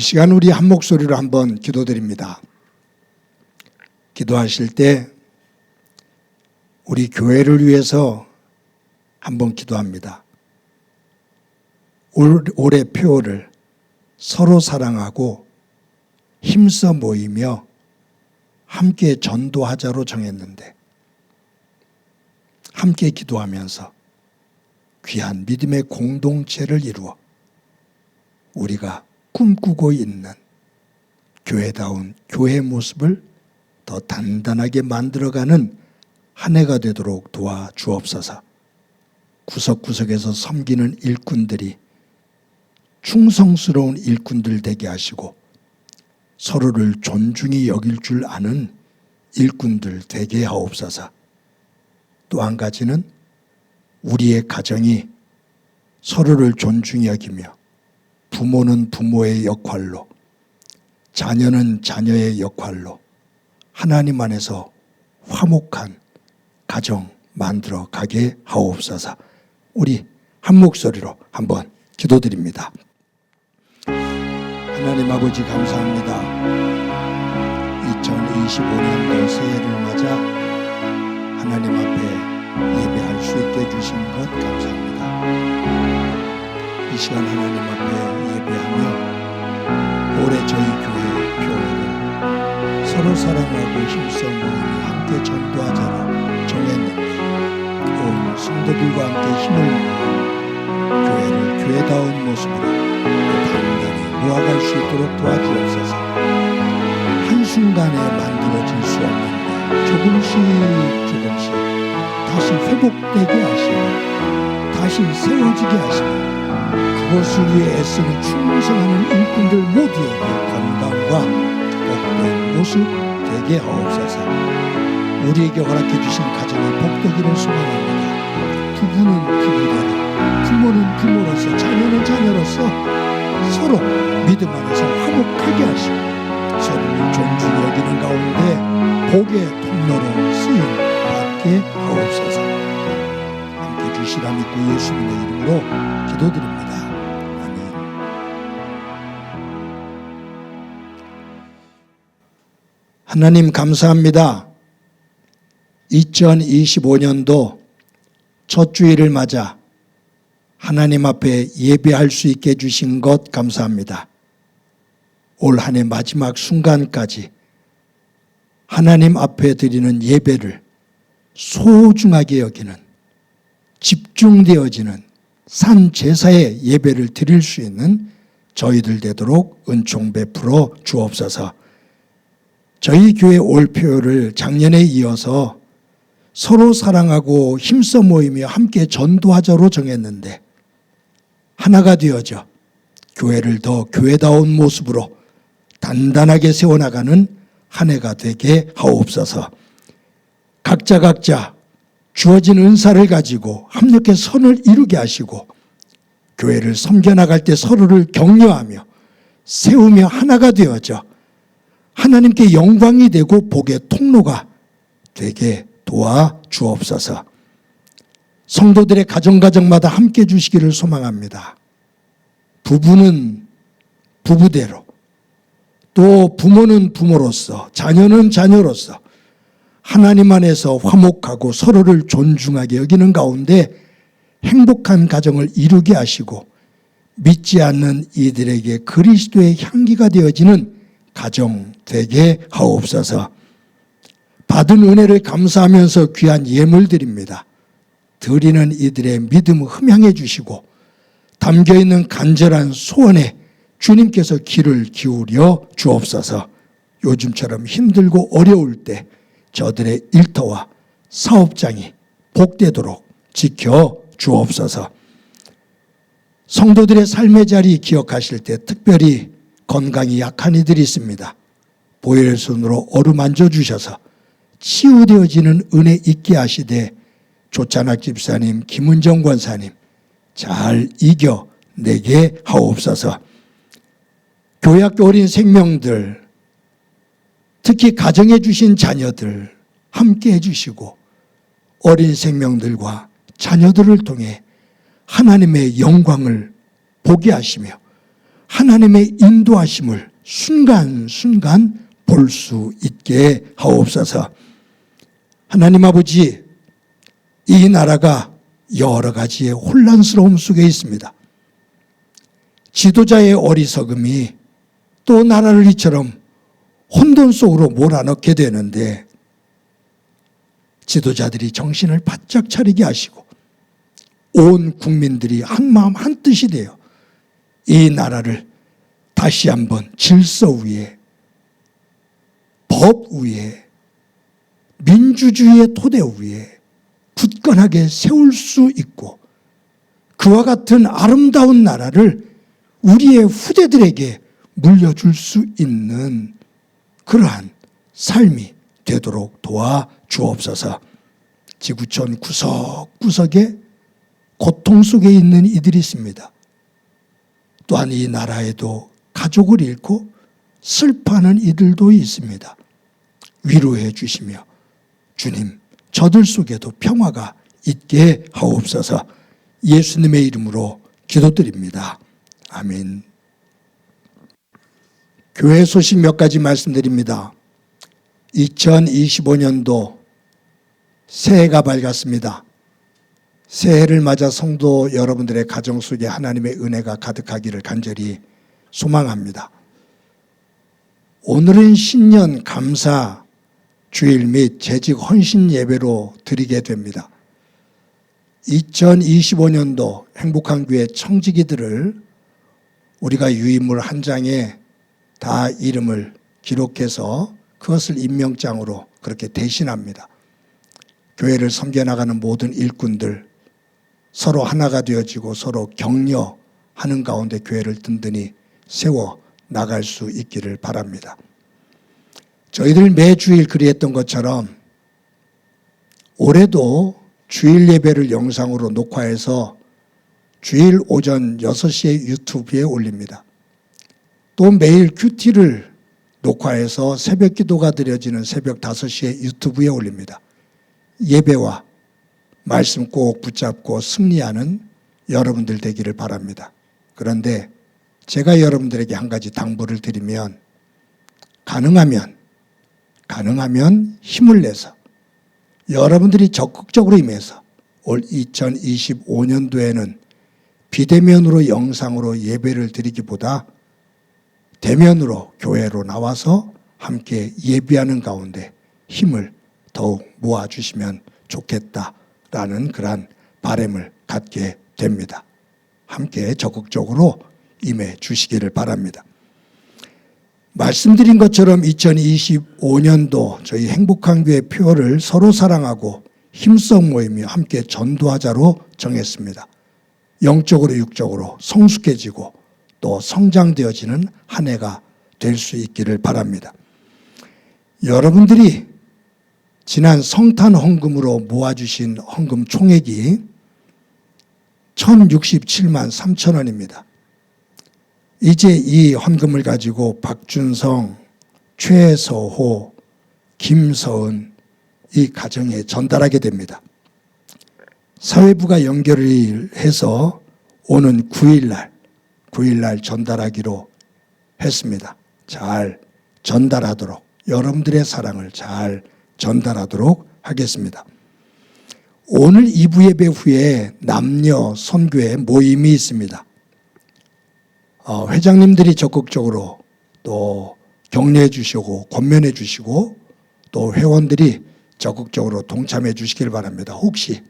시간 우리 한 목소리로 한번 기도드립니다. 기도하실 때 우리 교회를 위해서 한번 기도합니다. 올해 표를 서로 사랑하고 힘써 모이며 함께 전도하자로 정했는데 함께 기도하면서 귀한 믿음의 공동체를 이루어 우리가 꿈꾸고 있는 교회다운 교회 모습을 더 단단하게 만들어가는 한 해가 되도록 도와주옵소서. 구석구석에서 섬기는 일꾼들이 충성스러운 일꾼들 되게 하시고 서로를 존중히 여길 줄 아는 일꾼들 되게 하옵소서. 또 한 가지는 우리의 가정이 서로를 존중히 여기며 부모는 부모의 역할로 자녀는 자녀의 역할로 하나님 안에서 화목한 가정 만들어 가게 하옵소서. 우리 한 목소리로 한번 기도드립니다. 하나님 아버지 감사합니다. 2025년도 새해를 맞아 하나님 앞에 예배할 수 있게 해주신 것 감사합니다. 이 시간 하나님 앞에 예배하며 올해 저희 교회 교회를 서로 사랑하고 힘써 모이며 함께 전도하자로 정했는데 온 성도들과 함께 힘을 모아 교회를 교회다운 모습으로 단단히 모아갈 수 있도록 도와주옵소서. 한순간에 만들어질 수 없는데 조금씩 다시 회복되게 하시고 다시 세워지게 하시고 그것을 위해 애쓰는 충성하는 일꾼들 모두에게 건강과 복된 모습 되게 하옵소서. 우리에게 허락해 주신 가정의 복되기를 소망합니다. 부부는 부부대로, 부모는 부모로서, 자녀는 자녀로서 서로 믿음 안에서 화목하게 하시고 서로를 존중히 여기는 가운데 복의 통로로 쓰임 받게 하옵소서. 함께 주시라 믿고 예수님의 이름으로 기도드립니다. 아멘. 하나님 감사합니다. 2025년도 첫 주일을 맞아 하나님 앞에 예배할 수 있게 해주신 것 감사합니다. 올 한 해 마지막 순간까지 하나님 앞에 드리는 예배를 소중하게 여기는 집중되어지는 산 제사의 예배를 드릴 수 있는 저희들 되도록 은총 베풀어 주옵소서. 저희 교회 올표를 작년에 이어서 서로 사랑하고 힘써 모이며 함께 전도하자로 정했는데 하나가 되어져 교회를 더 교회다운 모습으로 단단하게 세워나가는 한 해가 되게 하옵소서. 각자 주어진 은사를 가지고 합력해 선을 이루게 하시고 교회를 섬겨나갈 때 서로를 격려하며 세우며 하나가 되어져 하나님께 영광이 되고 복의 통로가 되게 도와주옵소서. 성도들의 가정마다 함께 주시기를 소망합니다. 부부는 부부대로 또 부모는 부모로서 자녀는 자녀로서 하나님 안에서 화목하고 서로를 존중하게 여기는 가운데 행복한 가정을 이루게 하시고 믿지 않는 이들에게 그리스도의 향기가 되어지는 가정 되게 하옵소서. 받은 은혜를 감사하면서 귀한 예물 드립니다. 드리는 이들의 믿음을 흠양해 주시고 담겨있는 간절한 소원에 주님께서 귀를 기울여 주옵소서. 요즘처럼 힘들고 어려울 때 저들의 일터와 사업장이 복되도록 지켜 주옵소서. 성도들의 삶의 자리 기억하실 때 특별히 건강이 약한 이들이 있습니다. 보혈의 손으로 어루만져 주셔서 치유되어지는 은혜 있게 하시되 조찬학 집사님, 김은정 권사님 잘 이겨내게 하옵소서. 교회학교 어린 생명들, 특히 가정해 주신 자녀들 함께 해주시고 어린 생명들과 자녀들을 통해 하나님의 영광을 보게 하시며 하나님의 인도하심을 순간순간 볼 수 있게 하옵소서. 하나님 아버지, 이 나라가 여러 가지의 혼란스러움 속에 있습니다. 지도자의 어리석음이 또 나라를 이처럼 혼돈 속으로 몰아넣게 되는데, 지도자들이 정신을 바짝 차리게 하시고 온 국민들이 한마음 한뜻이 되어 이 나라를 다시 한번 질서 위에, 법 위에, 민주주의의 토대 위에 굳건하게 세울 수 있고, 그와 같은 아름다운 나라를 우리의 후대들에게 물려줄 수 있는 그러한 삶이 되도록 도와주옵소서. 지구촌 구석구석에 고통 속에 있는 이들이 있습니다. 또한 이 나라에도 가족을 잃고 슬퍼하는 이들도 있습니다. 위로해 주시며 주님, 저들 속에도 평화가 있게 하옵소서. 예수님의 이름으로 기도드립니다. 아멘. 교회 소식 몇 가지 말씀드립니다. 2025년도 새해가 밝았습니다. 새해를 맞아 성도 여러분들의 가정 속에 하나님의 은혜가 가득하기를 간절히 소망합니다. 오늘은 신년 감사 주일 및 재직 헌신 예배로 드리게 됩니다. 2025년도 행복한 교회 청지기들을 우리가 유인물 한 장에 다 이름을 기록해서 그것을 임명장으로 그렇게 대신합니다. 교회를 섬겨나가는 모든 일꾼들 서로 하나가 되어지고 서로 격려하는 가운데 교회를 든든히 세워 나갈 수 있기를 바랍니다. 저희들 매주일 그리했던 것처럼 올해도 주일 예배를 영상으로 녹화해서 주일 오전 6시에 유튜브에 올립니다. 또 매일 큐티를 녹화해서 새벽 기도가 드려지는 새벽 5시에 유튜브에 올립니다. 예배와 말씀 꼭 붙잡고 승리하는 여러분들 되기를 바랍니다. 그런데 제가 여러분들에게 한 가지 당부를 드리면, 가능하면 힘을 내서 여러분들이 적극적으로 임해서 올 2025년도에는 비대면으로 영상으로 예배를 드리기보다 대면으로 교회로 나와서 함께 예배하는 가운데 힘을 더욱 모아주시면 좋겠다라는 그러한 바람을 갖게 됩니다. 함께 적극적으로 임해 주시기를 바랍니다. 말씀드린 것처럼 2025년도 저희 행복한 교회 표를 서로 사랑하고 힘써 모이며 함께 전도하자로 정했습니다. 영적으로 육적으로 성숙해지고 또 성장되어지는 한 해가 될 수 있기를 바랍니다. 여러분들이 지난 성탄 헌금으로 모아주신 헌금 총액이 1,067만 3천 원입니다. 이제 이 헌금을 가지고 박준성, 최서호, 김서은 이 가정에 전달하게 됩니다. 사회부가 연결을 해서 오는 9일날 전달하기로 했습니다. 잘 전달하도록, 여러분들의 사랑을 잘 전달하도록 하겠습니다. 오늘 2부 예배 후에 남녀 선교회 모임이 있습니다. 회장님들이 적극적으로 또 격려해 주시고 권면해 주시고 또 회원들이 적극적으로 동참해 주시길 바랍니다. 혹시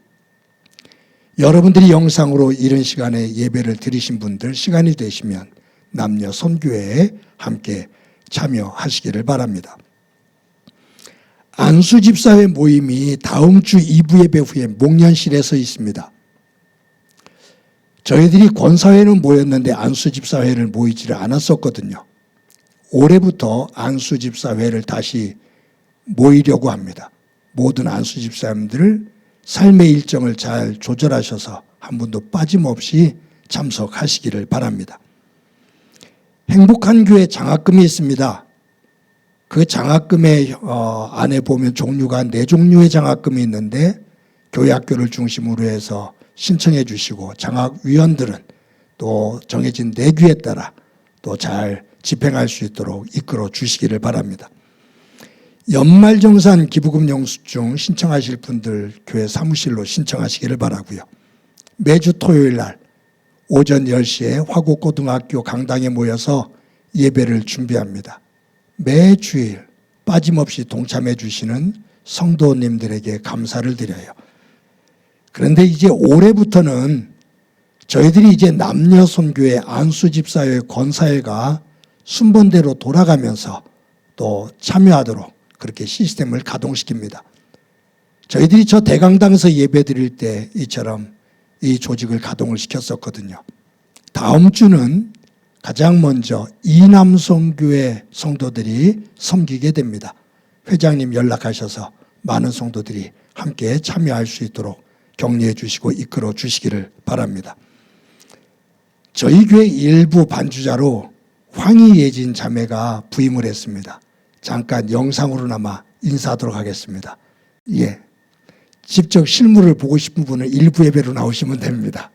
여러분들이 영상으로 이런 시간에 예배를 드리신 분들 시간이 되시면 남녀 선교회에 함께 참여하시기를 바랍니다. 안수집사회 모임이 다음 주 2부 예배 후에 목련실에서 있습니다. 저희들이 권사회는 모였는데 안수집사회를 모이지를 않았었거든요. 올해부터 안수집사회를 다시 모이려고 합니다. 모든 안수집사님들 삶의 일정을 잘 조절하셔서 한 분도 빠짐없이 참석하시기를 바랍니다. 행복한 교회 장학금이 있습니다. 그 장학금의 안에 보면 종류가 4종류의 장학금이 있는데 교회학교를 중심으로 해서 신청해 주시고 장학위원들은 또 정해진 내규에 따라 또 잘 집행할 수 있도록 이끌어 주시기를 바랍니다. 연말정산 기부금 영수증 신청하실 분들 교회 사무실로 신청하시기를 바라고요. 매주 토요일 날 오전 10시에 화곡고등학교 강당에 모여서 예배를 준비합니다. 매주일 빠짐없이 동참해 주시는 성도님들에게 감사를 드려요. 그런데 이제 올해부터는 저희들이 이제 남녀선교회 안수집사회 권사회가 순번대로 돌아가면서 또 참여하도록 그렇게 시스템을 가동시킵니다. 저희들이 저 대강당에서 예배 드릴 때 이처럼 이 조직을 가동을 시켰었거든요. 다음 주는 가장 먼저 이남선교회 성도들이 섬기게 됩니다. 회장님 연락하셔서 많은 성도들이 함께 참여할 수 있도록 격려해 주시고 이끌어 주시기를 바랍니다. 저희 교회 일부 반주자로 황희예진 자매가 부임을 했습니다. 잠깐 영상으로나마 인사하도록 하겠습니다. 예, 직접 실물을 보고 싶은 분은 일부 예배로 나오시면 됩니다.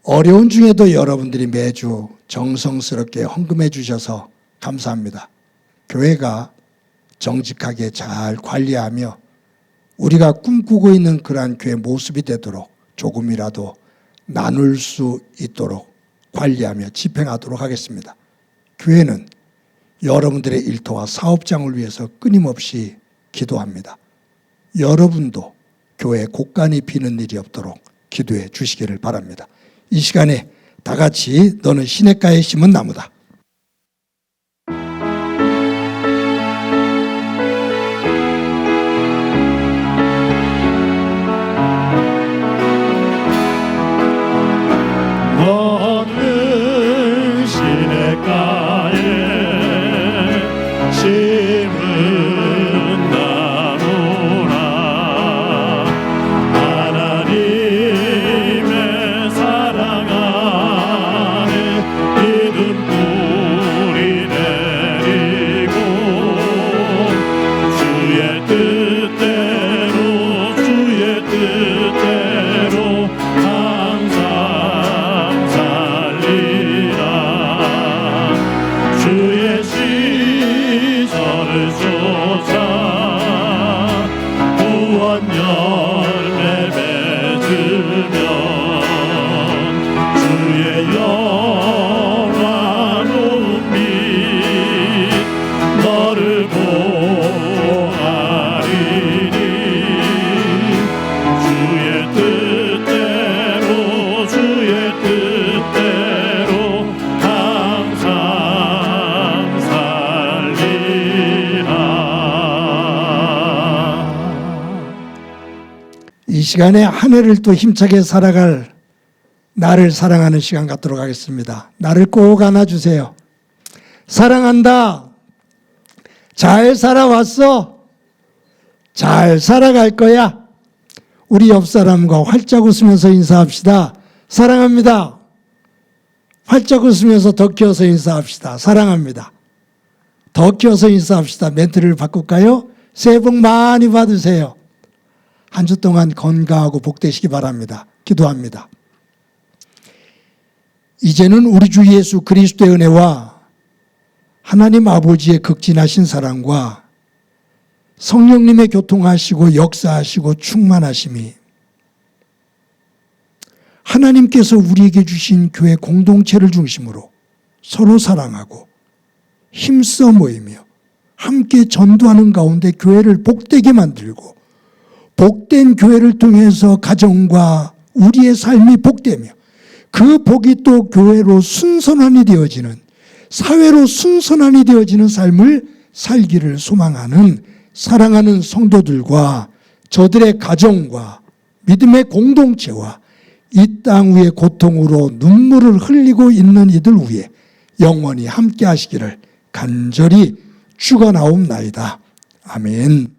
어려운 중에도 여러분들이 매주 정성스럽게 헌금해 주셔서 감사합니다. 교회가 정직하게 잘 관리하며 우리가 꿈꾸고 있는 그러한 교회 모습이 되도록 조금이라도 나눌 수 있도록 관리하며 집행하도록 하겠습니다. 교회는 여러분들의 일터와 사업장을 위해서 끊임없이 기도합니다. 여러분도 교회 곳간이 비는 일이 없도록 기도해 주시기를 바랍니다. 이 시간에 다 같이 너는 시냇가에 심은 나무다. 너는 시냇가에 심은 나무라. 하나님의 사랑 안에 믿음 뿌리 내리고 주의 뜻대로 항상 살리라. 주의 시절을 쫓아 구원 열매 맺으면 주의 영화로운 빛 너를 보아리니. 주의 뜻대로 항상 살리라. 이 시간에 한 해를 또 힘차게 살아갈 나를 사랑하는 시간 갖도록 하겠습니다. 나를 꼭 안아주세요. 사랑한다. 잘 살아왔어. 잘 살아갈 거야. 우리 옆 사람과 활짝 웃으면서 인사합시다. 사랑합니다. 활짝 웃으면서 더 키워서 인사합시다. 사랑합니다. 더 키워서 인사합시다. 멘트를 바꿀까요? 새해 복 많이 받으세요. 한 주 동안 건강하고 복되시기 바랍니다. 기도합니다. 이제는 우리 주 예수 그리스도의 은혜와 하나님 아버지의 극진하신 사랑과 성령님의 교통하시고 역사하시고 충만하심이 하나님께서 우리에게 주신 교회 공동체를 중심으로 서로 사랑하고 힘써 모이며 함께 전도하는 가운데 교회를 복되게 만들고 복된 교회를 통해서 가정과 우리의 삶이 복되며 그 복이 또 교회로 순선한이 되어지는, 사회로 순선한이 되어지는 삶을 살기를 소망하는 사랑하는 성도들과 저들의 가정과 믿음의 공동체와 이 땅 위의 고통으로 눈물을 흘리고 있는 이들 위에 영원히 함께 하시기를 간절히 축원하옵나이다. 아멘.